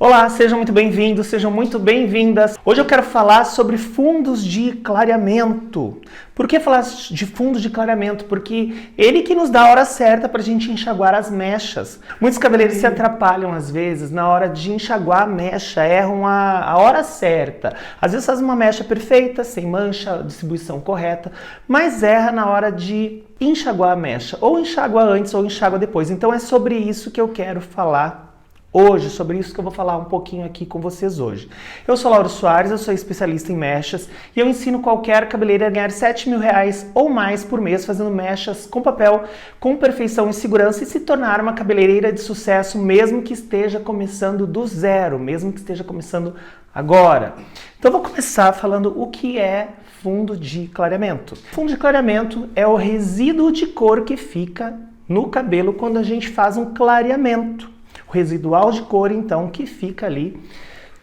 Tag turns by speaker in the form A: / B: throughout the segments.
A: Olá, sejam muito bem-vindos, sejam muito bem-vindas. Hoje eu quero falar sobre fundos de clareamento. Por que falar de fundos de clareamento? Porque ele que nos dá a hora certa para a gente enxaguar as mechas. Muitos cabeleireiros se atrapalham às vezes na hora de enxaguar a mecha, erram a hora certa. Às vezes faz uma mecha perfeita, sem mancha, distribuição correta, mas erra na hora de enxaguar a mecha. Ou enxágua antes ou enxágua depois. Então é sobre isso que eu quero falar hoje, sobre isso que eu vou falar um pouquinho aqui com vocês hoje. Eu sou Lauro Soares, eu sou especialista em mechas e eu ensino qualquer cabeleireiro a ganhar R$7.000 ou mais por mês fazendo mechas com papel, com perfeição e segurança e se tornar uma cabeleireira de sucesso mesmo que esteja começando do zero, mesmo que esteja começando agora. Então eu vou começar falando o que é fundo de clareamento. Fundo de clareamento é o resíduo de cor que fica no cabelo quando a gente faz um clareamento. O residual de cor, então, que fica ali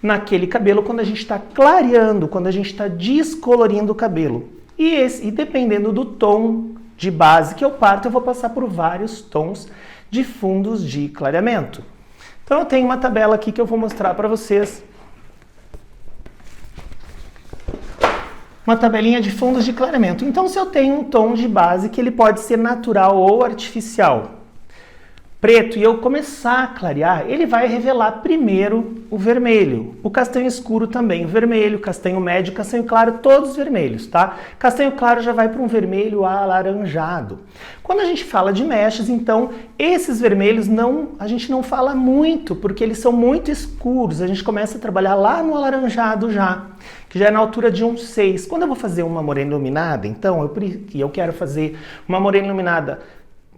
A: naquele cabelo quando a gente está clareando, quando a gente está descolorindo o cabelo. E dependendo do tom de base que eu parto, eu vou passar por vários tons de fundos de clareamento. Então eu tenho uma tabela aqui que eu vou mostrar para vocês. Uma tabelinha de fundos de clareamento. Então se eu tenho um tom de base que ele pode ser natural ou artificial, preto, e eu começar a clarear, ele vai revelar primeiro o vermelho. O castanho escuro também, o vermelho, castanho médio, castanho claro, todos vermelhos, tá? Castanho claro já vai para um vermelho alaranjado. Quando a gente fala de mechas, então, esses vermelhos a gente não fala muito, porque eles são muito escuros. A gente começa a trabalhar lá no alaranjado já, que já é na altura de um 6. Quando eu vou fazer uma morena iluminada, então, eu quero fazer uma morena iluminada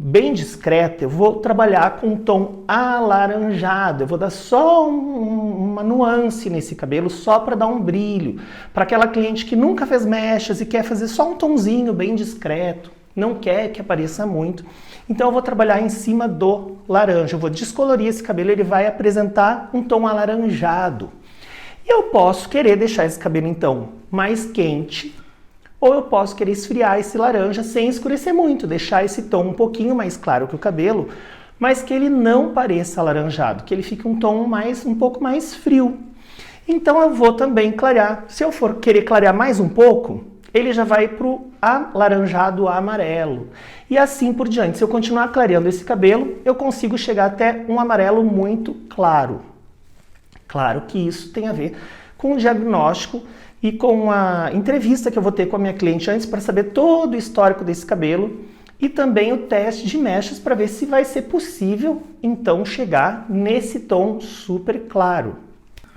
A: bem discreta, eu vou trabalhar com um tom alaranjado, eu vou dar só uma nuance nesse cabelo, só para dar um brilho, para aquela cliente que nunca fez mechas e quer fazer só um tonzinho bem discreto, não quer que apareça muito, então eu vou trabalhar em cima do laranja, eu vou descolorir esse cabelo, ele vai apresentar um tom alaranjado. E eu posso querer deixar esse cabelo então mais quente, ou eu posso querer esfriar esse laranja sem escurecer muito, deixar esse tom um pouquinho mais claro que o cabelo, mas que ele não pareça alaranjado, que ele fique um tom um pouco mais frio. Então eu vou também clarear. Se eu for querer clarear mais um pouco, ele já vai para o alaranjado amarelo. E assim por diante. Se eu continuar clareando esse cabelo, eu consigo chegar até um amarelo muito claro. Claro que isso tem a ver com o diagnóstico e com a entrevista que eu vou ter com a minha cliente antes para saber todo o histórico desse cabelo e também o teste de mechas para ver se vai ser possível, então, chegar nesse tom super claro.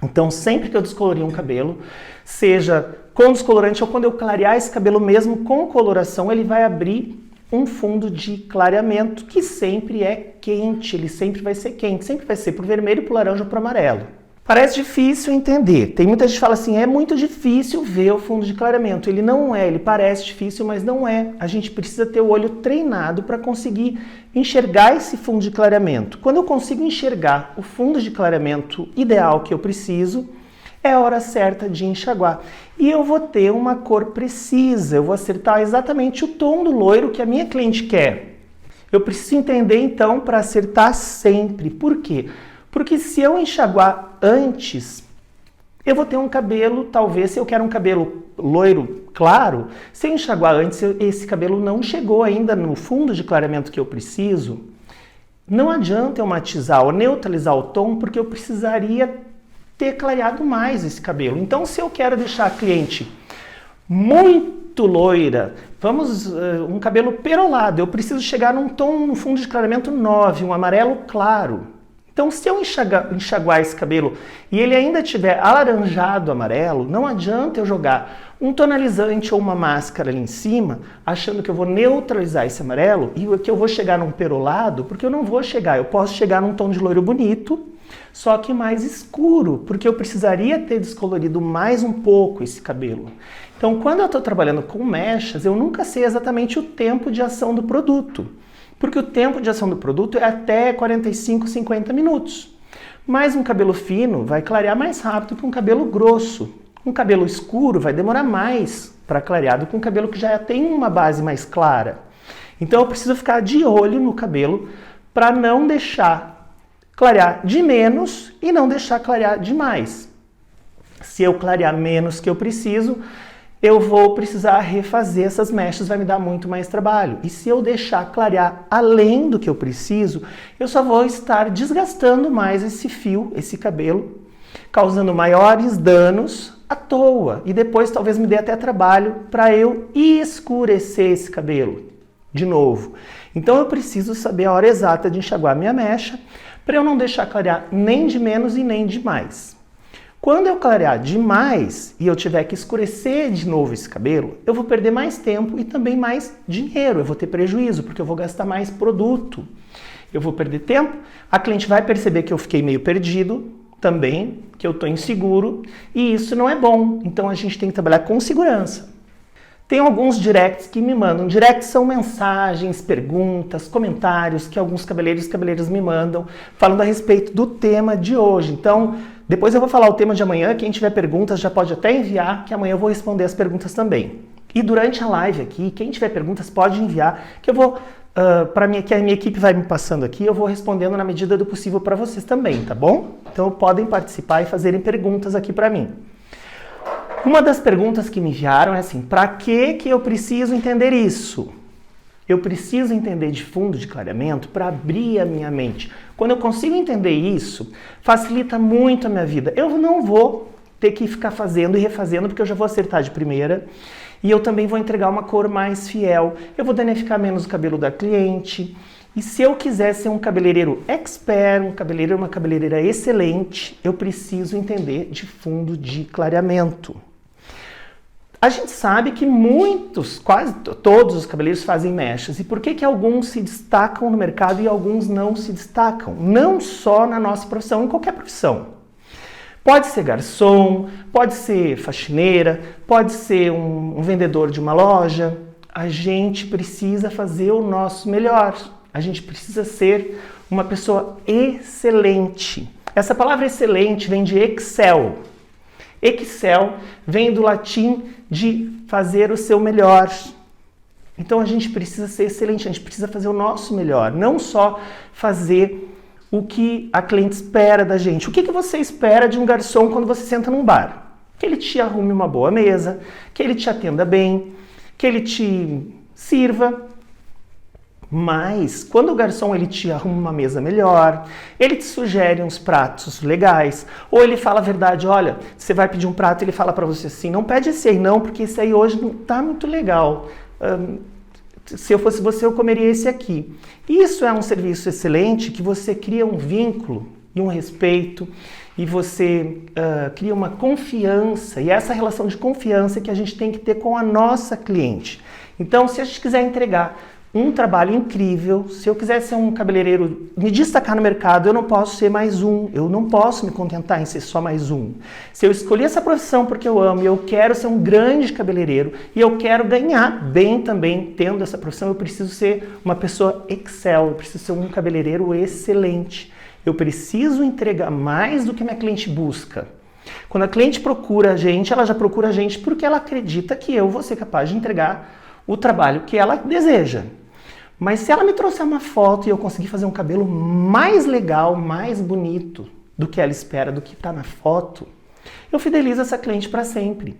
A: Então, sempre que eu descolorir um cabelo, seja com descolorante ou quando eu clarear esse cabelo mesmo com coloração, ele vai abrir um fundo de clareamento que sempre é quente, ele sempre vai ser quente, sempre vai ser pro vermelho, pro laranja ou pro amarelo. Parece difícil entender. Tem muita gente que fala assim, é muito difícil ver o fundo de clareamento. Ele não é, ele parece difícil, mas não é. A gente precisa ter o olho treinado para conseguir enxergar esse fundo de clareamento. Quando eu consigo enxergar o fundo de clareamento ideal que eu preciso, é a hora certa de enxaguar. E eu vou ter uma cor precisa, eu vou acertar exatamente o tom do loiro que a minha cliente quer. Eu preciso entender então para acertar sempre. Por quê? Porque se eu enxaguar antes, eu vou ter um cabelo, talvez, se eu quero um cabelo loiro claro, se eu enxaguar antes, esse cabelo não chegou ainda no fundo de clareamento que eu preciso, não adianta eu matizar ou neutralizar o tom, porque eu precisaria ter clareado mais esse cabelo. Então, se eu quero deixar a cliente muito loira, um cabelo perolado, eu preciso chegar num tom, no fundo de clareamento 9, um amarelo claro. Então, se eu enxaguar esse cabelo e ele ainda estiver alaranjado amarelo, não adianta eu jogar um tonalizante ou uma máscara ali em cima, achando que eu vou neutralizar esse amarelo e que eu vou chegar num perolado, porque eu não vou chegar. Eu posso chegar num tom de loiro bonito, só que mais escuro, porque eu precisaria ter descolorido mais um pouco esse cabelo. Então, quando eu estou trabalhando com mechas, eu nunca sei exatamente o tempo de ação do produto. Porque o tempo de ação do produto é até 45, 50 minutos. Mas um cabelo fino vai clarear mais rápido que um cabelo grosso. Um cabelo escuro vai demorar mais para clarear do que um cabelo que já tem uma base mais clara. Então eu preciso ficar de olho no cabelo para não deixar clarear de menos e não deixar clarear demais. Se eu clarear menos que eu preciso, eu vou precisar refazer essas mechas, vai me dar muito mais trabalho. E se eu deixar clarear além do que eu preciso, eu só vou estar desgastando mais esse fio, esse cabelo, causando maiores danos à toa. E depois talvez me dê até trabalho para eu escurecer esse cabelo de novo. Então eu preciso saber a hora exata de enxaguar minha mecha, para eu não deixar clarear nem de menos e nem de mais. Quando eu clarear demais e eu tiver que escurecer de novo esse cabelo, eu vou perder mais tempo e também mais dinheiro. Eu vou ter prejuízo, porque eu vou gastar mais produto. Eu vou perder tempo, a cliente vai perceber que eu fiquei meio perdido também, que eu estou inseguro, e isso não é bom. Então a gente tem que trabalhar com segurança. Tem alguns directs que me mandam. Directs são mensagens, perguntas, comentários que alguns cabeleireiros e cabeleireiras me mandam falando a respeito do tema de hoje. Então, depois eu vou falar o tema de amanhã. Quem tiver perguntas já pode até enviar, que amanhã eu vou responder as perguntas também. E durante a live aqui, quem tiver perguntas pode enviar, que eu vou, que a minha equipe vai me passando aqui, eu vou respondendo na medida do possível para vocês também, tá bom? Então podem participar e fazerem perguntas aqui para mim. Uma das perguntas que me enviaram é assim: para que eu preciso entender isso? Eu preciso entender de fundo de clareamento para abrir a minha mente. Quando eu consigo entender isso, facilita muito a minha vida. Eu não vou ter que ficar fazendo e refazendo, porque eu já vou acertar de primeira. E eu também vou entregar uma cor mais fiel. Eu vou danificar menos o cabelo da cliente. E se eu quiser ser um cabeleireiro expert, um cabeleireiro, uma cabeleireira excelente, eu preciso entender de fundo de clareamento. A gente sabe que quase todos os cabeleireiros fazem mechas. E por que alguns se destacam no mercado e alguns não se destacam? Não só na nossa profissão, em qualquer profissão. Pode ser garçom, pode ser faxineira, pode ser um vendedor de uma loja. A gente precisa fazer o nosso melhor. A gente precisa ser uma pessoa excelente. Essa palavra excelente vem de Excel. Excel vem do latim de fazer o seu melhor. Então a gente precisa ser excelente, a gente precisa fazer o nosso melhor, não só fazer o que a cliente espera da gente. O que você espera de um garçom quando você senta num bar? Que ele te arrume uma boa mesa, que ele te atenda bem, que ele te sirva. Mas quando o garçom ele te arruma uma mesa melhor, ele te sugere uns pratos legais, ou ele fala a verdade: olha, você vai pedir um prato e ele fala para você assim: não pede esse aí não, porque esse aí hoje não tá muito legal. Se eu fosse você, eu comeria esse aqui. Isso é um serviço excelente, que você cria um vínculo e um respeito, e você cria uma confiança, e essa relação de confiança que a gente tem que ter com a nossa cliente. Então, se a gente quiser entregar um trabalho incrível, se eu quiser ser um cabeleireiro, me destacar no mercado, eu não posso ser mais um, eu não posso me contentar em ser só mais um. Se eu escolhi essa profissão porque eu amo e eu quero ser um grande cabeleireiro e eu quero ganhar bem também tendo essa profissão, eu preciso ser uma pessoa Excel, eu preciso ser um cabeleireiro excelente. Eu preciso entregar mais do que minha cliente busca. Quando a cliente procura a gente, ela já procura a gente porque ela acredita que eu vou ser capaz de entregar o trabalho que ela deseja. Mas se ela me trouxer uma foto e eu conseguir fazer um cabelo mais legal, mais bonito do que ela espera, do que está na foto, eu fidelizo essa cliente para sempre.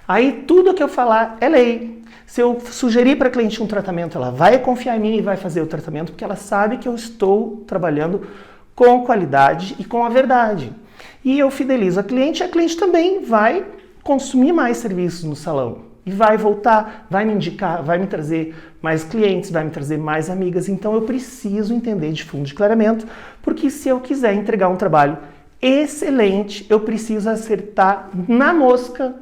A: Aí tudo que eu falar é lei. Se eu sugerir para a cliente um tratamento, ela vai confiar em mim e vai fazer o tratamento, porque ela sabe que eu estou trabalhando com qualidade e com a verdade. E eu fidelizo a cliente também vai consumir mais serviços no salão. E vai voltar, vai me indicar, vai me trazer mais clientes, vai me trazer mais amigas. Então eu preciso entender de fundo de clareamento, porque se eu quiser entregar um trabalho excelente, eu preciso acertar na mosca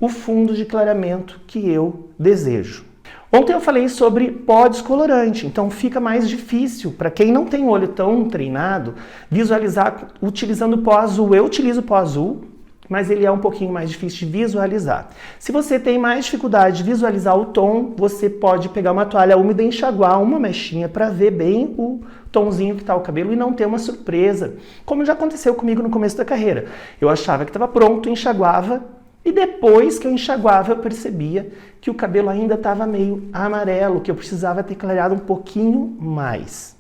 A: o fundo de clareamento que eu desejo. Ontem eu falei sobre pó descolorante, então fica mais difícil para quem não tem o olho tão treinado visualizar utilizando pó azul. Eu utilizo pó azul, mas ele é um pouquinho mais difícil de visualizar. Se você tem mais dificuldade de visualizar o tom, você pode pegar uma toalha úmida e enxaguar uma mechinha para ver bem o tomzinho que está o cabelo e não ter uma surpresa, como já aconteceu comigo no começo da carreira. Eu achava que estava pronto, enxaguava, e depois que eu enxaguava eu percebia que o cabelo ainda estava meio amarelo, que eu precisava ter clareado um pouquinho mais.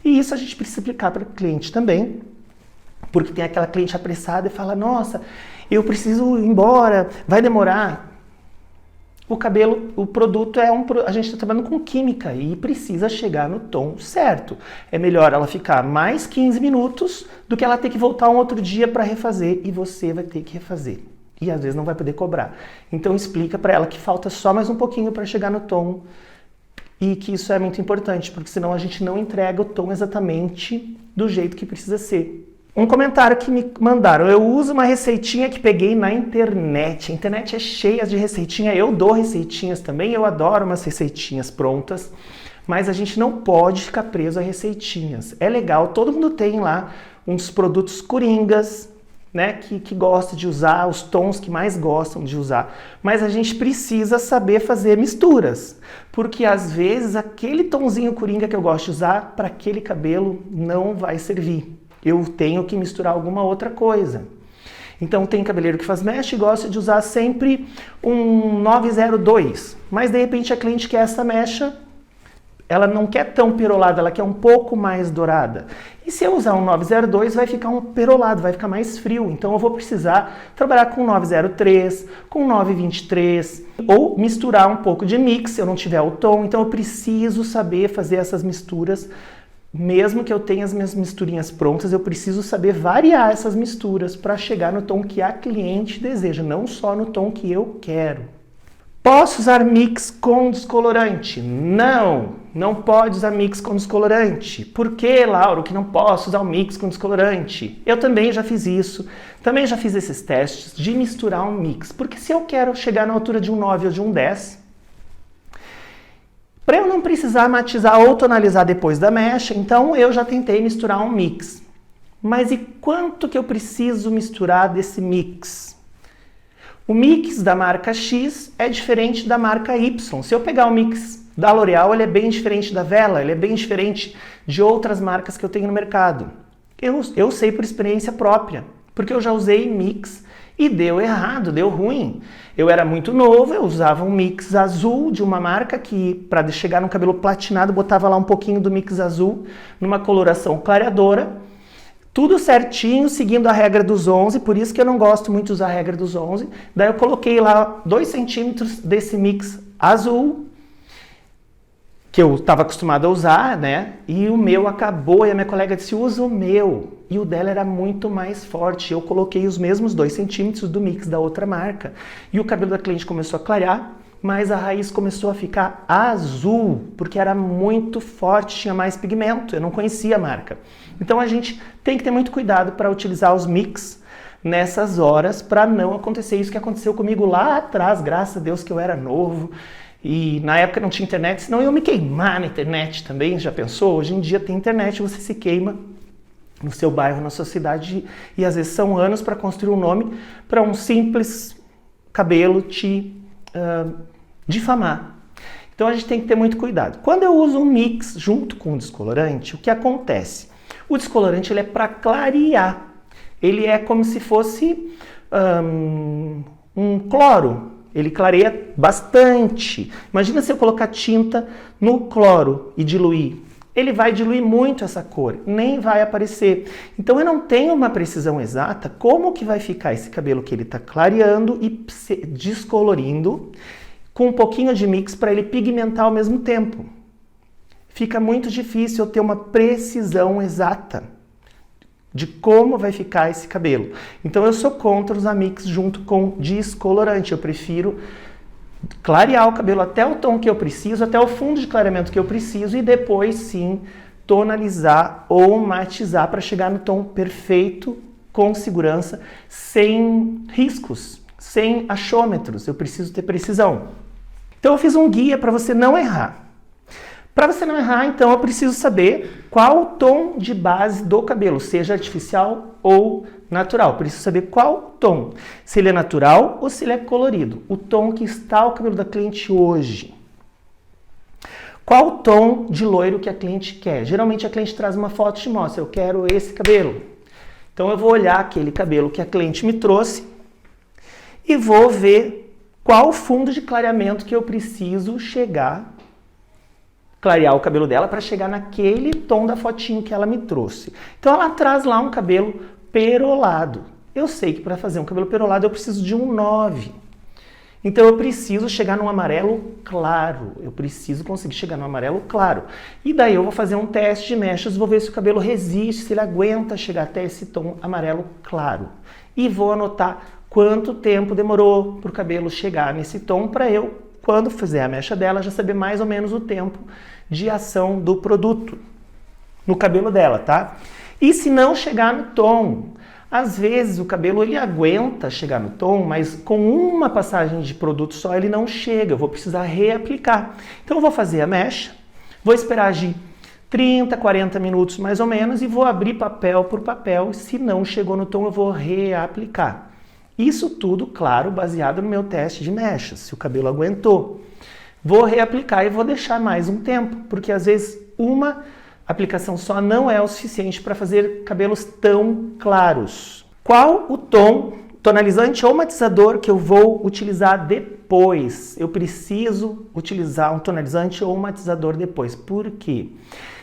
A: E isso a gente precisa explicar para o cliente também, porque tem aquela cliente apressada e fala, nossa, eu preciso ir embora, vai demorar. O cabelo, o produto a gente está trabalhando com química e precisa chegar no tom certo. É melhor ela ficar mais 15 minutos do que ela ter que voltar um outro dia para refazer e você vai ter que refazer. E às vezes não vai poder cobrar. Então explica para ela que falta só mais um pouquinho para chegar no tom e que isso é muito importante, porque senão a gente não entrega o tom exatamente do jeito que precisa ser. Um comentário que me mandaram, eu uso uma receitinha que peguei na internet. A internet é cheia de receitinha, eu dou receitinhas também, eu adoro umas receitinhas prontas, mas a gente não pode ficar preso a receitinhas. É legal, todo mundo tem lá uns produtos coringas, né, que gosta de usar, os tons que mais gostam de usar, mas a gente precisa saber fazer misturas, porque às vezes aquele tonzinho coringa que eu gosto de usar, para aquele cabelo não vai servir. Eu tenho que misturar alguma outra coisa. Então tem cabeleireiro que faz mecha e gosta de usar sempre um 902, mas de repente a cliente quer essa mecha, ela não quer tão perolada, ela quer um pouco mais dourada. E se eu usar um 902 vai ficar um perolado, vai ficar mais frio, então eu vou precisar trabalhar com 903, com 923, ou misturar um pouco de mix se eu não tiver o tom, então eu preciso saber fazer essas misturas. Mesmo que eu tenha as minhas misturinhas prontas, eu preciso saber variar essas misturas para chegar no tom que a cliente deseja, não só no tom que eu quero. Posso usar mix com descolorante? Não, não pode usar mix com descolorante. Por que, Lauro, que não posso usar o mix com descolorante? Eu também já fiz isso, também já fiz esses testes de misturar um mix, porque se eu quero chegar na altura de um 9 ou de um 10, para eu não precisar matizar ou tonalizar depois da mecha, então eu já tentei misturar um mix. Mas e quanto que eu preciso misturar desse mix? O mix da marca X é diferente da marca Y. Se eu pegar o mix da L'Oréal, ele é bem diferente da Wella, ele é bem diferente de outras marcas que eu tenho no mercado. Eu sei por experiência própria, porque eu já usei mix e deu errado, deu ruim. Eu era muito novo, eu usava um mix azul de uma marca que, para chegar no cabelo platinado, botava lá um pouquinho do mix azul numa coloração clareadora. Tudo certinho, seguindo a regra dos 11, por isso que eu não gosto muito de usar a regra dos 11. Daí eu coloquei lá 2 centímetros desse mix azul, que eu estava acostumado a usar, né? E o meu acabou, e a minha colega disse, usa o meu. E o dela era muito mais forte. Eu coloquei os mesmos 2 centímetros do mix da outra marca. E o cabelo da cliente começou a clarear, mas a raiz começou a ficar azul, porque era muito forte, tinha mais pigmento. Eu não conhecia a marca. Então a gente tem que ter muito cuidado para utilizar os mix nessas horas, para não acontecer isso que aconteceu comigo lá atrás, graças a Deus que eu era novo. E na época não tinha internet, senão eu ia me queimar na internet também, já pensou? Hoje em dia tem internet, você se queima no seu bairro, na sua cidade, e às vezes são anos para construir um nome para um simples cabelo te difamar. Então a gente tem que ter muito cuidado. Quando eu uso um mix junto com o descolorante, o que acontece? O descolorante ele é para clarear, ele é como se fosse um cloro. Ele clareia bastante. Imagina se eu colocar tinta no cloro e diluir. Ele vai diluir muito essa cor, nem vai aparecer. Então eu não tenho uma precisão exata como que vai ficar esse cabelo que ele está clareando e descolorindo com um pouquinho de mix para ele pigmentar ao mesmo tempo. Fica muito difícil eu ter uma precisão exata de como vai ficar esse cabelo. Então eu sou contra usar mix junto com descolorante. Eu prefiro clarear o cabelo até o tom que eu preciso, até o fundo de clareamento que eu preciso e depois sim tonalizar ou matizar para chegar no tom perfeito, com segurança, sem riscos, sem achômetros. Eu preciso ter precisão. Então eu fiz um guia para você não errar. Para você não errar, então, eu preciso saber qual o tom de base do cabelo, seja artificial ou natural. Preciso saber qual tom, se ele é natural ou se ele é colorido. O tom que está o cabelo da cliente hoje. Qual o tom de loiro que a cliente quer? Geralmente a cliente traz uma foto e te mostra, eu quero esse cabelo. Então eu vou olhar aquele cabelo que a cliente me trouxe e vou ver qual o fundo de clareamento que eu preciso chegar clarear o cabelo dela para chegar naquele tom da fotinho que ela me trouxe. Então ela traz lá um cabelo perolado. Eu sei que para fazer um cabelo perolado eu preciso de um 9. Então eu preciso chegar num amarelo claro. Eu preciso conseguir chegar no amarelo claro. E daí eu vou fazer um teste de mechas, vou ver se o cabelo resiste, se ele aguenta chegar até esse tom amarelo claro. E vou anotar quanto tempo demorou para o cabelo chegar nesse tom para eu, quando fizer a mecha dela, já saber mais ou menos o tempo de ação do produto no cabelo dela, tá? E se não chegar no tom, às vezes o cabelo ele aguenta chegar no tom, mas com uma passagem de produto só ele não chega, eu vou precisar reaplicar. Então eu vou fazer a mecha, vou esperar de 30, 40 minutos mais ou menos e vou abrir papel por papel. Se não chegou no tom, eu vou reaplicar. Isso tudo, claro, baseado no meu teste de mechas, se o cabelo aguentou. Vou reaplicar e vou deixar mais um tempo, porque às vezes uma aplicação só não é o suficiente para fazer cabelos tão claros. Qual o tom, tonalizante ou matizador que eu vou utilizar depois? Eu preciso utilizar um tonalizante ou um matizador depois. Por quê?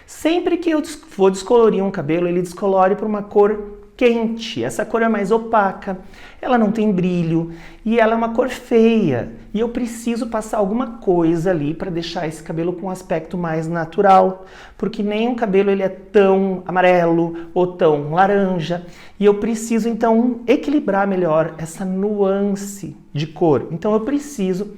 A: Sempre que eu vou descolorir um cabelo, ele descolore para uma cor quente. Essa cor é mais opaca, ela não tem brilho e ela é uma cor feia. E eu preciso passar alguma coisa ali para deixar esse cabelo com um aspecto mais natural, porque nenhum cabelo ele é tão amarelo ou tão laranja. E eu preciso então equilibrar melhor essa nuance de cor. Então eu preciso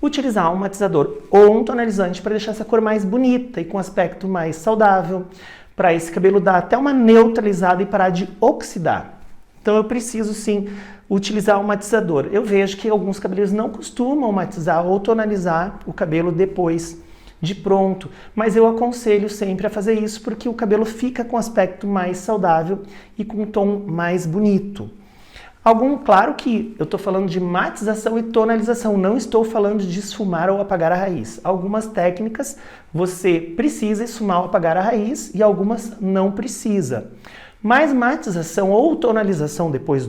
A: utilizar um matizador ou um tonalizante para deixar essa cor mais bonita e com um aspecto mais saudável, para esse cabelo dar até uma neutralizada e parar de oxidar. Então eu preciso sim utilizar um matizador. Eu vejo que alguns cabeleireiros não costumam matizar ou tonalizar o cabelo depois de pronto, mas eu aconselho sempre a fazer isso porque o cabelo fica com um aspecto mais saudável e com um tom mais bonito. Claro que eu estou falando de matização e tonalização, não estou falando de esfumar ou apagar a raiz. Algumas técnicas você precisa esfumar ou apagar a raiz e algumas não precisa. Mas matização ou tonalização depois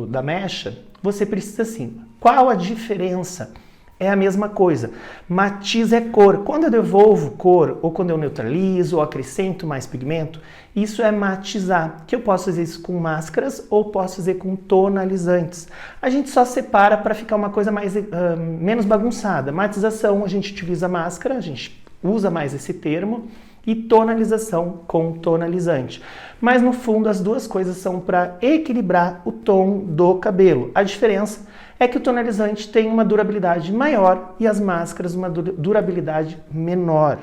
A: da mecha, você precisa sim. Qual a diferença? É a mesma coisa. Matiz é cor. Quando eu devolvo cor, ou quando eu neutralizo, ou acrescento mais pigmento, isso é matizar. Que eu posso fazer isso com máscaras ou posso fazer com tonalizantes. A gente só separa para ficar uma coisa menos bagunçada. Matização, a gente utiliza máscara, a gente usa mais esse termo, e tonalização com tonalizante. Mas no fundo as duas coisas são para equilibrar o tom do cabelo. A diferença é que o tonalizante tem uma durabilidade maior e as máscaras uma durabilidade menor.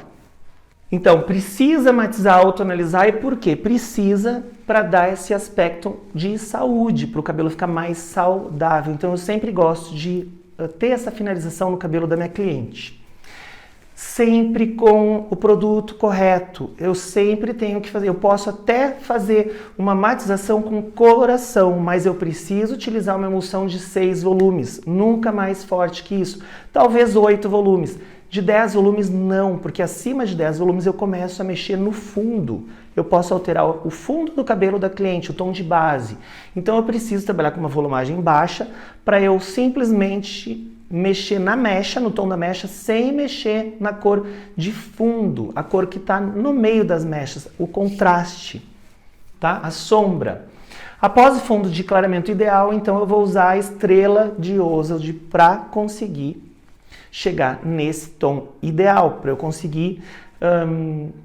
A: Então, precisa matizar ou tonalizar, e por quê? Precisa para dar esse aspecto de saúde, para o cabelo ficar mais saudável. Então, eu sempre gosto de ter essa finalização no cabelo da minha cliente. Sempre com o produto correto. Eu sempre tenho que fazer. Eu posso até fazer uma matização com coloração, mas eu preciso utilizar uma emulsão de 6 volumes, nunca mais forte que isso. Talvez 8 volumes. De 10 volumes não, porque acima de 10 volumes eu começo a mexer no fundo. Eu posso alterar o fundo do cabelo da cliente, o tom de base. Então eu preciso trabalhar com uma volumagem baixa para eu simplesmente mexer na mecha, no tom da mecha, sem mexer na cor de fundo, a cor que está no meio das mechas, o contraste, tá? A sombra. Após o fundo de clareamento ideal, então eu vou usar a estrela de Ozeld para conseguir chegar nesse tom ideal, para eu conseguir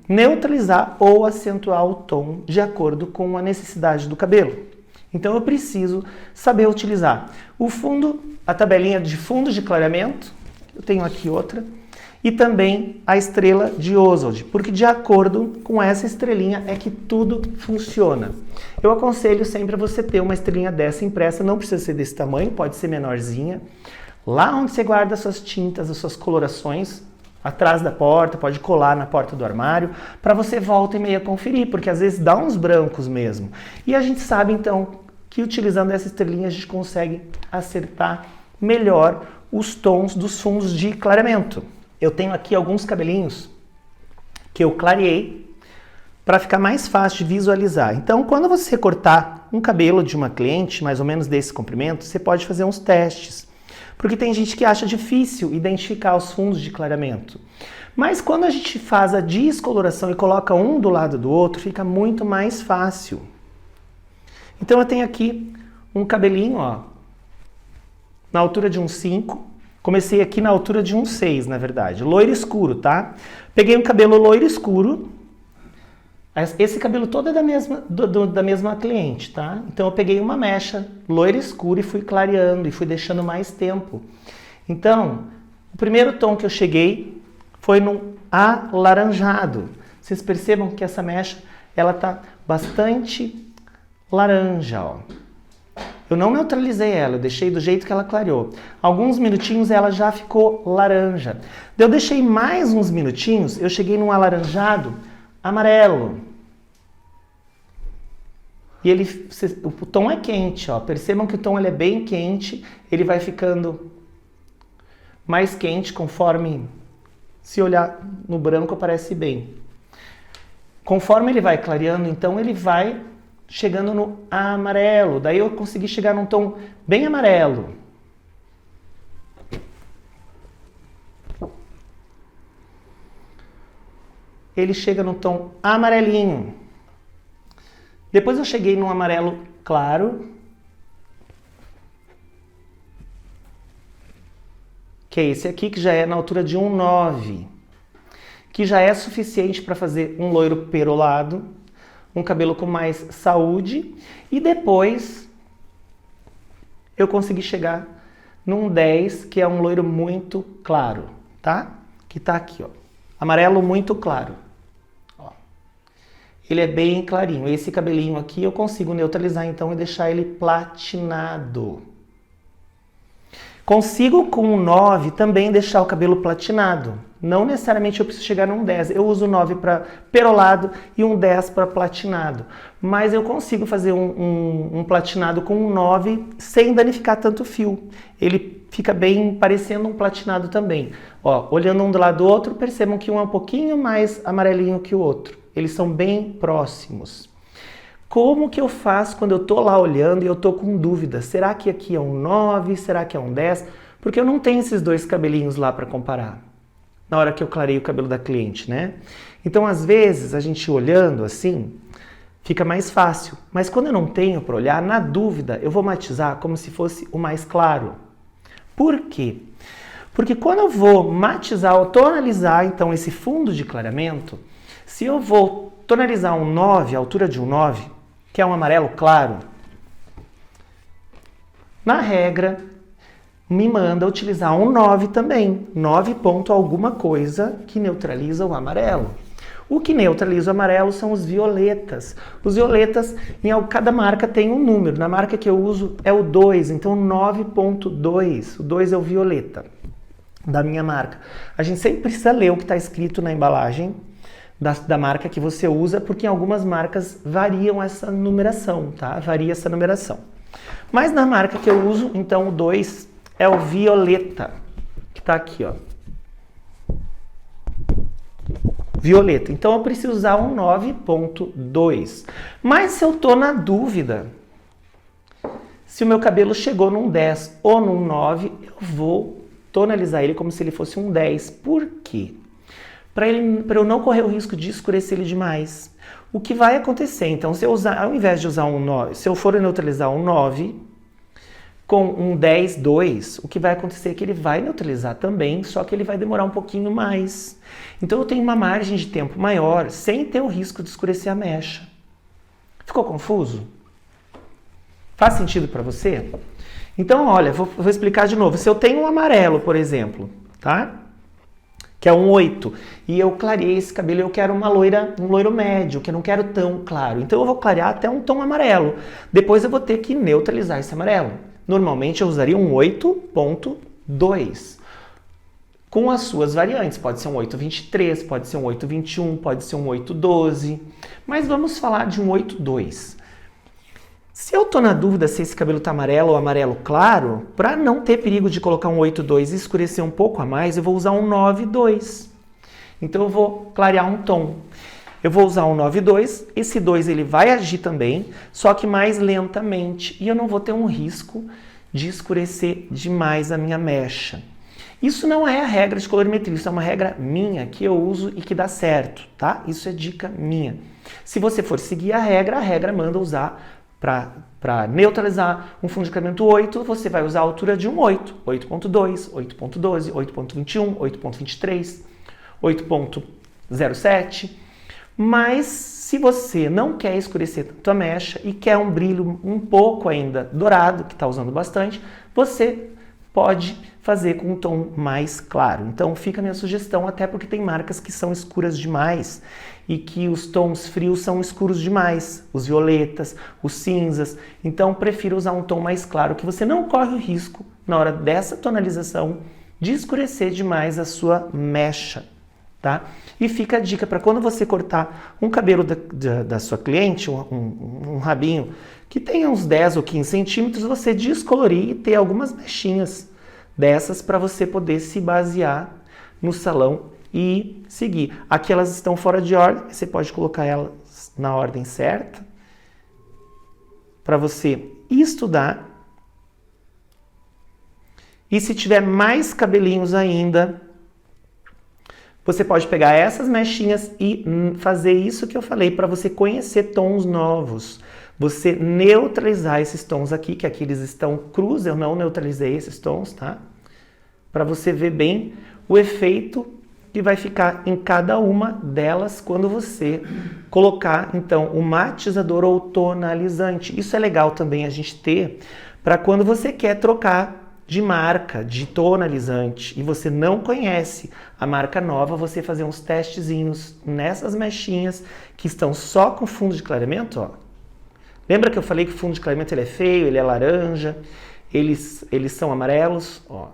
A: neutralizar ou acentuar o tom de acordo com a necessidade do cabelo. Então eu preciso saber utilizar o fundo, a tabelinha de fundo de clareamento, eu tenho aqui outra, e também a estrela de Ozeld, porque de acordo com essa estrelinha é que tudo funciona. Eu aconselho sempre a você ter uma estrelinha dessa impressa, não precisa ser desse tamanho, pode ser menorzinha. Lá onde você guarda as suas tintas, as suas colorações, atrás da porta, pode colar na porta do armário, para você volta e meia conferir, porque às vezes dá uns brancos mesmo. E a gente sabe então que utilizando essa estrelinha a gente consegue acertar melhor os tons dos fundos de clareamento. Eu tenho aqui alguns cabelinhos que eu clareei para ficar mais fácil de visualizar. Então, quando você cortar um cabelo de uma cliente, mais ou menos desse comprimento, você pode fazer uns testes. Porque tem gente que acha difícil identificar os fundos de clareamento. Mas quando a gente faz a descoloração e coloca um do lado do outro, fica muito mais fácil. Então eu tenho aqui um cabelinho, ó, na altura de um 5. Comecei aqui na altura de um 6, na verdade. Loiro escuro, tá? Peguei um cabelo loiro escuro. Esse cabelo todo é da mesma cliente, tá? Então eu peguei uma mecha loira escura e fui clareando e fui deixando mais tempo. Então, o primeiro tom que eu cheguei foi no alaranjado. Vocês percebam que essa mecha, ela tá bastante laranja, ó. Eu não neutralizei ela, eu deixei do jeito que ela clareou. Alguns minutinhos ela já ficou laranja. Eu deixei mais uns minutinhos, eu cheguei num alaranjado amarelo. E o tom é quente, ó. Percebam que o tom ele é bem quente, ele vai ficando mais quente conforme, se olhar no branco, aparece bem. Conforme ele vai clareando, então ele vai chegando no amarelo. Daí eu consegui chegar num tom bem amarelo. Ele chega no tom amarelinho. Depois eu cheguei num amarelo claro, que é esse aqui, que já é na altura de um 9, que já é suficiente para fazer um loiro perolado, um cabelo com mais saúde, e depois eu consegui chegar num 10, que é um loiro muito claro, tá? Que tá aqui, ó, amarelo muito claro. Ó. Ele é bem clarinho. Esse cabelinho aqui eu consigo neutralizar então e deixar ele platinado. Consigo com um 9 também deixar o cabelo platinado. Não necessariamente eu preciso chegar num 10. Eu uso 9 para perolado e um 10 para platinado. Mas eu consigo fazer um platinado com um 9 sem danificar tanto o fio. Ele fica bem parecendo um platinado também. Ó, olhando um do lado do outro, percebam que um é um pouquinho mais amarelinho que o outro. Eles são bem próximos. Como que eu faço quando eu tô lá olhando e eu tô com dúvida? Será que aqui é um 9? Será que é um 10? Porque eu não tenho esses dois cabelinhos lá para comparar. Na hora que eu clareio o cabelo da cliente, né? Então, às vezes, a gente olhando assim, fica mais fácil. Mas quando eu não tenho para olhar, na dúvida, eu vou matizar como se fosse o mais claro. Por quê? Porque quando eu vou matizar ou tonalizar, então, esse fundo de clareamento, se eu vou tonalizar um 9, a altura de um 9, que é um amarelo claro, na regra, me manda utilizar um 9 também. 9 ponto alguma coisa que neutraliza o amarelo. O que neutraliza o amarelo são os violetas. Os violetas, cada marca tem um número. Na marca que eu uso é o 2, então 9.2. O 2 é o violeta da minha marca. A gente sempre precisa ler o que está escrito na embalagem da marca que você usa, porque em algumas marcas variam essa numeração, tá? Varia essa numeração. Mas na marca que eu uso, então o 2 é o violeta, que está aqui, ó. Violeta. Então eu preciso usar um 9.2. Mas se eu estou na dúvida, se o meu cabelo chegou num 10 ou num 9, eu vou tonalizar ele como se ele fosse um 10. Por quê? Para eu não correr o risco de escurecer ele demais. O que vai acontecer, então, se eu usar, ao invés de usar um 9, se eu for neutralizar um 9 com um 10, 2, o que vai acontecer é que ele vai neutralizar também, só que ele vai demorar um pouquinho mais. Então eu tenho uma margem de tempo maior, sem ter o risco de escurecer a mecha. Ficou confuso? Faz sentido para você? Então, olha, vou explicar de novo. Se eu tenho um amarelo, por exemplo, tá? Que é um 8, e eu clareei esse cabelo, eu quero um loiro médio, que eu não quero tão claro. Então eu vou clarear até um tom amarelo. Depois eu vou ter que neutralizar esse amarelo. Normalmente eu usaria um 8.2, com as suas variantes. Pode ser um 8.23, pode ser um 8.21, pode ser um 8.12, mas vamos falar de um 8.2. Se eu tô na dúvida se esse cabelo tá amarelo ou amarelo claro, para não ter perigo de colocar um 8.2 e escurecer um pouco a mais, eu vou usar um 9.2. Então eu vou clarear um tom. Eu vou usar um 9.2, esse 2 ele vai agir também, só que mais lentamente, e eu não vou ter um risco de escurecer demais a minha mecha. Isso não é a regra de colorimetria, isso é uma regra minha que eu uso e que dá certo, tá? Isso é dica minha. Se você for seguir a regra manda usar para neutralizar um fundo de clareamento 8, você vai usar a altura de um 8, 8.2, 8.12, 8.21, 8.23, 8.07. Mas se você não quer escurecer tanto a mecha e quer um brilho um pouco ainda dourado, que está usando bastante, você pode fazer com um tom mais claro. Então fica a minha sugestão, até porque tem marcas que são escuras demais e que os tons frios são escuros demais, os violetas, os cinzas. Então prefiro usar um tom mais claro, que você não corre o risco, na hora dessa tonalização, de escurecer demais a sua mecha. Tá? E fica a dica para quando você cortar um cabelo da sua cliente, um rabinho, que tenha uns 10 ou 15 centímetros, você descolorir e ter algumas mechinhas dessas para você poder se basear no salão e seguir. Aqui elas estão fora de ordem, você pode colocar elas na ordem certa para você estudar. E se tiver mais cabelinhos ainda, você pode pegar essas mechinhas e fazer isso que eu falei para você conhecer tons novos. Você neutralizar esses tons aqui, que aqui eles estão crus, eu não neutralizei esses tons, tá? Para você ver bem o efeito que vai ficar em cada uma delas quando você colocar, então, o matizador ou tonalizante. Isso é legal também a gente ter para quando você quer trocar de marca, de tonalizante, e você não conhece a marca nova, você fazer uns testezinhos nessas mechinhas que estão só com fundo de clareamento, ó. Lembra que eu falei que o fundo de clareamento ele é feio, ele é laranja, eles são amarelos, ó.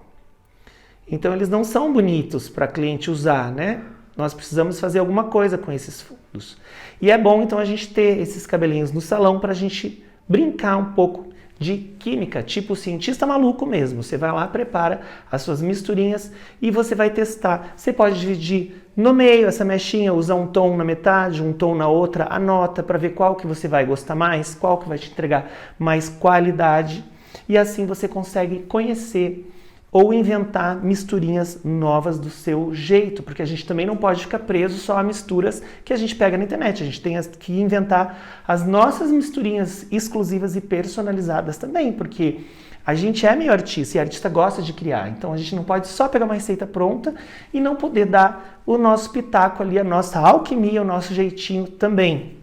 A: Então eles não são bonitos para cliente usar, né? Nós precisamos fazer alguma coisa com esses fundos. E é bom então a gente ter esses cabelinhos no salão para a gente brincar um pouco de química, tipo cientista maluco mesmo. Você vai lá, prepara as suas misturinhas e você vai testar. Você pode dividir no meio essa mechinha, usar um tom na metade, um tom na outra, anota para ver qual que você vai gostar mais, qual que vai te entregar mais qualidade. E assim você consegue conhecer ou inventar misturinhas novas do seu jeito, porque a gente também não pode ficar preso só a misturas que a gente pega na internet, a gente tem que inventar as nossas misturinhas exclusivas e personalizadas também, porque a gente é meio artista e a artista gosta de criar, então a gente não pode só pegar uma receita pronta e não poder dar o nosso pitaco ali, a nossa alquimia, o nosso jeitinho também,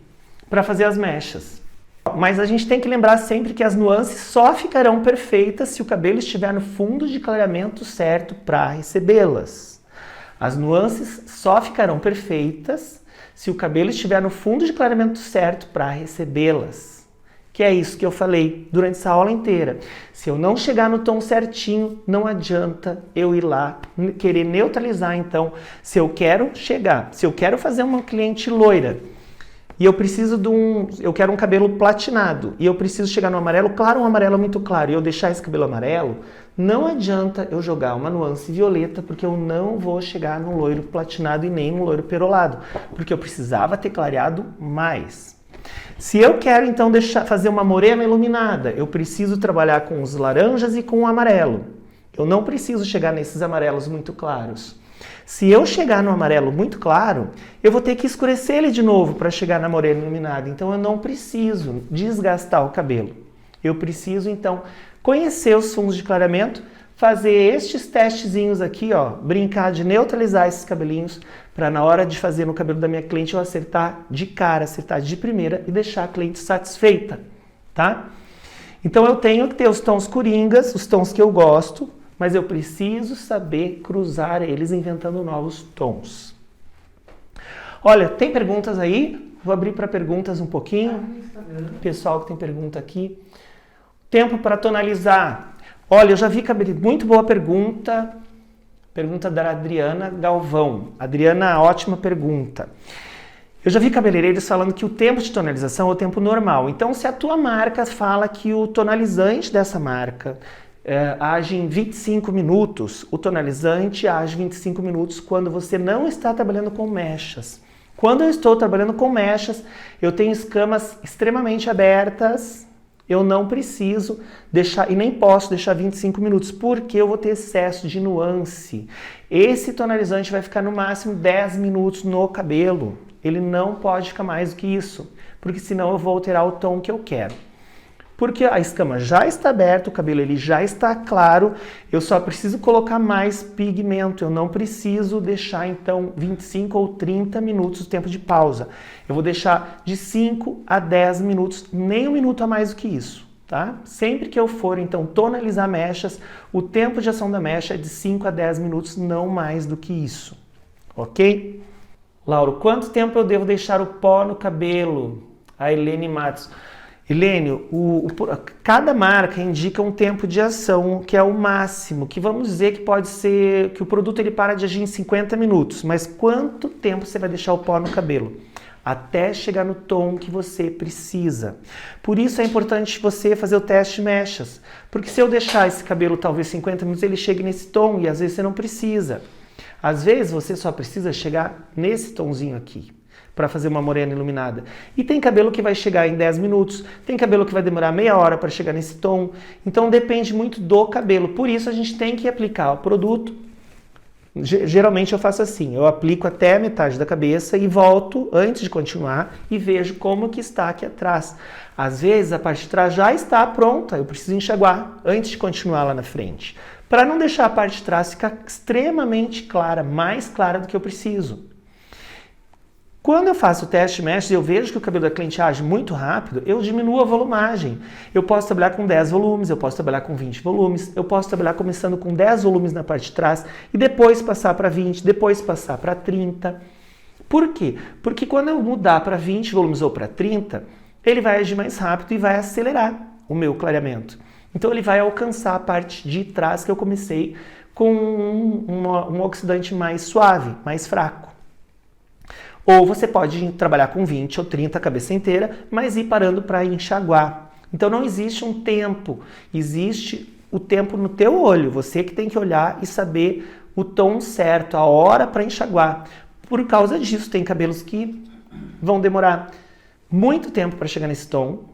A: para fazer as mechas. Mas a gente tem que lembrar sempre que as nuances só ficarão perfeitas se o cabelo estiver no fundo de clareamento certo para recebê-las. As nuances só ficarão perfeitas se o cabelo estiver no fundo de clareamento certo para recebê-las. Que é isso que eu falei durante essa aula inteira. Se eu não chegar no tom certinho, não adianta eu ir lá querer neutralizar. Então, se eu quero fazer uma cliente loira, e eu quero um cabelo platinado, e eu preciso chegar no amarelo claro, um amarelo muito claro, e eu deixar esse cabelo amarelo, não adianta eu jogar uma nuance violeta, porque eu não vou chegar no loiro platinado e nem no loiro perolado, porque eu precisava ter clareado mais. Se eu quero então fazer uma morena iluminada, eu preciso trabalhar com os laranjas e com o amarelo. Eu não preciso chegar nesses amarelos muito claros. Se eu chegar no amarelo muito claro, eu vou ter que escurecer ele de novo para chegar na morena iluminada. Então eu não preciso desgastar o cabelo. Eu preciso então conhecer os fundos de clareamento, fazer estes testezinhos aqui, ó, brincar de neutralizar esses cabelinhos para na hora de fazer no cabelo da minha cliente eu acertar de cara, acertar de primeira e deixar a cliente satisfeita, tá? Então eu tenho que ter os tons coringas, os tons que eu gosto, mas eu preciso saber cruzar eles inventando novos tons. Olha, tem perguntas aí? Vou abrir para perguntas um pouquinho. Pessoal que tem pergunta aqui. Tempo para tonalizar. Olha, eu já vi muito boa pergunta. Pergunta da Adriana Galvão. Adriana, ótima pergunta. Eu já vi cabeleireiros falando que o tempo de tonalização é o tempo normal. Então, se a tua marca fala que o tonalizante dessa marca age em 25 minutos, o tonalizante age 25 minutos quando você não está trabalhando com mechas. Quando eu estou trabalhando com mechas, eu tenho escamas extremamente abertas, eu não preciso deixar, e nem posso deixar 25 minutos, porque eu vou ter excesso de nuance. Esse tonalizante vai ficar no máximo 10 minutos no cabelo. Ele não pode ficar mais do que isso, porque senão eu vou alterar o tom que eu quero. Porque a escama já está aberta, o cabelo ele já está claro, eu só preciso colocar mais pigmento, eu não preciso deixar então 25 ou 30 minutos o tempo de pausa. Eu vou deixar de 5 a 10 minutos, nem um minuto a mais do que isso, tá? Sempre que eu for então tonalizar mechas, o tempo de ação da mecha é de 5 a 10 minutos, não mais do que isso, ok? Lauro, quanto tempo eu devo deixar o pó no cabelo? A Helene Matos. Helênio, cada marca indica um tempo de ação que é o máximo, que vamos dizer que pode ser que o produto ele para de agir em 50 minutos, mas quanto tempo você vai deixar o pó no cabelo? Até chegar no tom que você precisa. Por isso é importante você fazer o teste de mechas, porque se eu deixar esse cabelo talvez 50 minutos, ele chegue nesse tom e às vezes você não precisa. Às vezes você só precisa chegar nesse tomzinho aqui, para fazer uma morena iluminada. E tem cabelo que vai chegar em 10 minutos, tem cabelo que vai demorar meia hora para chegar nesse tom. Então depende muito do cabelo. Por isso a gente tem que aplicar o produto. Geralmente eu faço assim, eu aplico até a metade da cabeça e volto antes de continuar e vejo como que está aqui atrás. Às vezes a parte de trás já está pronta, eu preciso enxaguar antes de continuar lá na frente. Para não deixar a parte de trás ficar extremamente clara, mais clara do que eu preciso. Quando eu faço o teste de mechas e eu vejo que o cabelo da cliente age muito rápido, eu diminuo a volumagem. Eu posso trabalhar com 10 volumes, eu posso trabalhar com 20 volumes, eu posso trabalhar começando com 10 volumes na parte de trás e depois passar para 20, depois passar para 30. Por quê? Porque quando eu mudar para 20 volumes ou para 30, ele vai agir mais rápido e vai acelerar o meu clareamento. Então ele vai alcançar a parte de trás que eu comecei com um oxidante mais suave, mais fraco. Ou você pode trabalhar com 20 ou 30 a cabeça inteira, mas ir parando para enxaguar. Então não existe um tempo, existe o tempo no teu olho. Você que tem que olhar e saber o tom certo, a hora para enxaguar. Por causa disso, tem cabelos que vão demorar muito tempo para chegar nesse tom,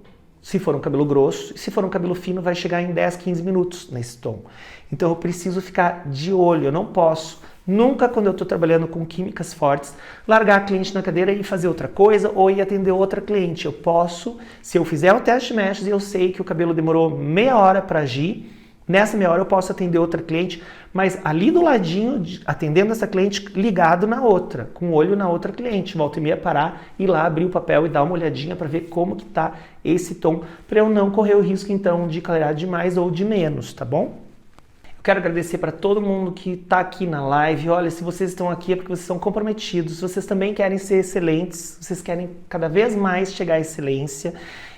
A: se for um cabelo grosso, e se for um cabelo fino, vai chegar em 10, 15 minutos nesse tom. Então eu preciso ficar de olho, eu não posso nunca, quando eu estou trabalhando com químicas fortes, largar a cliente na cadeira e fazer outra coisa ou ir atender outra cliente. Eu posso, se eu fizer o teste de mechas e eu sei que o cabelo demorou meia hora para agir, nessa meia hora eu posso atender outra cliente, mas ali do ladinho, atendendo essa cliente, ligado na outra, com o olho na outra cliente. Volta e meia parar, ir lá, abrir o papel e dar uma olhadinha para ver como que está esse tom, para eu não correr o risco então de clarear de mais ou de menos, tá bom? Quero agradecer para todo mundo que está aqui na live. Olha, se vocês estão aqui é porque vocês são comprometidos, vocês também querem ser excelentes, vocês querem cada vez mais chegar à excelência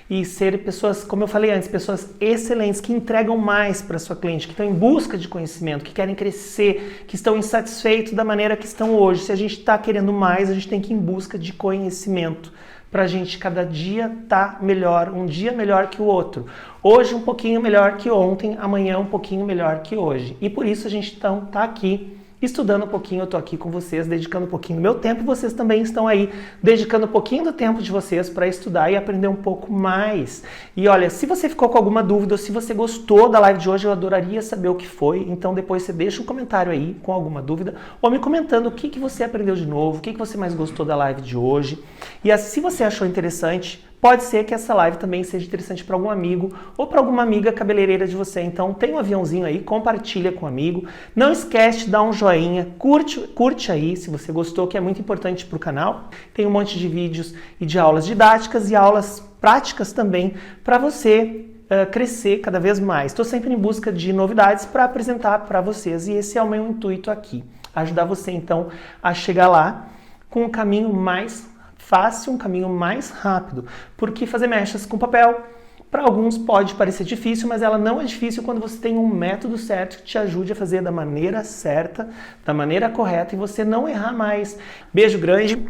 A: e ser pessoas, como eu falei antes, pessoas excelentes, que entregam mais para sua cliente, que estão em busca de conhecimento, que querem crescer, que estão insatisfeitos da maneira que estão hoje. Se a gente está querendo mais, a gente tem que ir em busca de conhecimento, para a gente cada dia tá melhor, um dia melhor que o outro. Hoje um pouquinho melhor que ontem, amanhã um pouquinho melhor que hoje. E por isso a gente então tá aqui estudando um pouquinho, eu tô aqui com vocês, dedicando um pouquinho do meu tempo, e vocês também estão aí dedicando um pouquinho do tempo de vocês para estudar e aprender um pouco mais. E olha, se você ficou com alguma dúvida ou se você gostou da live de hoje, eu adoraria saber o que foi, então depois você deixa um comentário aí com alguma dúvida, ou me comentando o que você aprendeu de novo, o que você mais gostou da live de hoje. E se você achou interessante, pode ser que essa live também seja interessante para algum amigo ou para alguma amiga cabeleireira de você. Então tem um aviãozinho aí, compartilha com um amigo. Não esquece de dar um joinha, curte aí se você gostou, que é muito importante para o canal. Tem um monte de vídeos e de aulas didáticas e aulas práticas também para você crescer cada vez mais. Estou sempre em busca de novidades para apresentar para vocês e esse é o meu intuito aqui. Ajudar você então a chegar lá com um caminho mais fácil, um caminho mais rápido, porque fazer mechas com papel, para alguns pode parecer difícil, mas ela não é difícil quando você tem um método certo que te ajude a fazer da maneira certa, da maneira correta e você não errar mais. Beijo grande!